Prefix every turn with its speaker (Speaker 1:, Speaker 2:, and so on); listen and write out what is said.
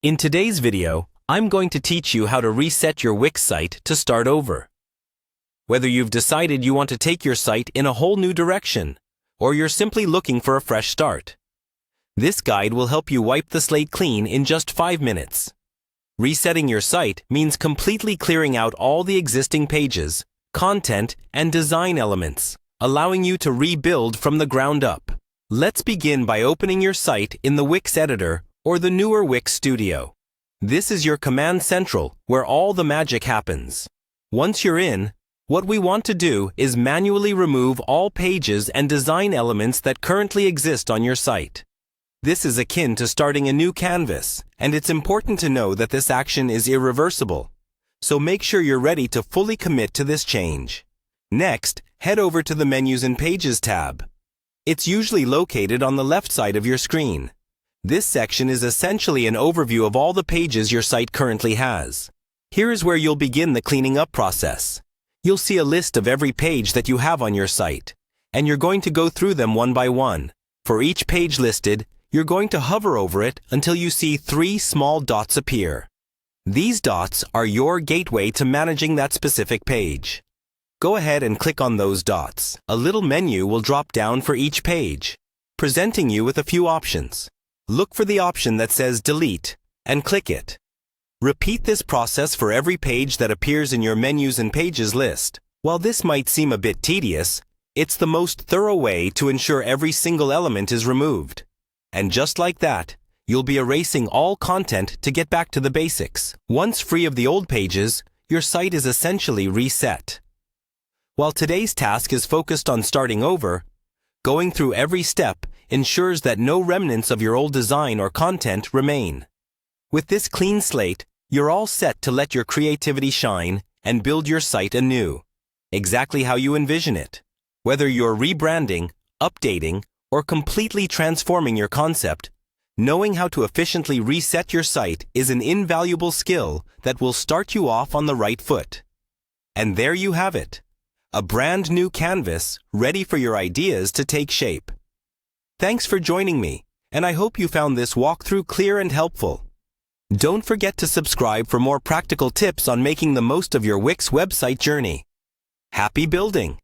Speaker 1: In today's video, I'm going to teach you how to reset your Wix site to start over. Whether you've decided you want to take your site in a whole new direction, or you're simply looking for a fresh start, this guide will help you wipe the slate clean in just 5 minutes. Resetting your site means completely clearing out all the existing pages, content, and design elements, allowing you to rebuild from the ground up. Let's begin by opening your site in the Wix editor or the newer Wix Studio. This is your command central where all the magic happens. Once you're in, what we want to do is manually remove all pages and design elements that currently exist on your site. This is akin to starting a new canvas, and it's important to know that this action is irreversible. So make sure you're ready to fully commit to this change. Next, head over to the Menus and Pages tab. It's usually located on the left side of your screen. This section is essentially an overview of all the pages your site currently has. Here is where you'll begin the cleaning up process. You'll see a list of every page that you have on your site, and you're going to go through them one by one. For each page listed, you're going to hover over it until you see 3 small dots appear. These dots are your gateway to managing that specific page. Go ahead and click on those dots. A little menu will drop down for each page, presenting you with a few options. Look for the option that says Delete and click it. Repeat this process for every page that appears in your Menus and Pages list. While this might seem a bit tedious, it's the most thorough way to ensure every single element is removed. And just like that, you'll be erasing all content to get back to the basics. Once free of the old pages, your site is essentially reset. While today's task is focused on starting over, going through every step ensures that no remnants of your old design or content remain. With this clean slate, you're all set to let your creativity shine and build your site anew, exactly how you envision it. Whether you're rebranding, updating, or completely transforming your concept, knowing how to efficiently reset your site is an invaluable skill that will start you off on the right foot. And there you have it, a brand new canvas ready for your ideas to take shape. Thanks for joining me, and I hope you found this walkthrough clear and helpful. Don't forget to subscribe for more practical tips on making the most of your Wix website journey. Happy building!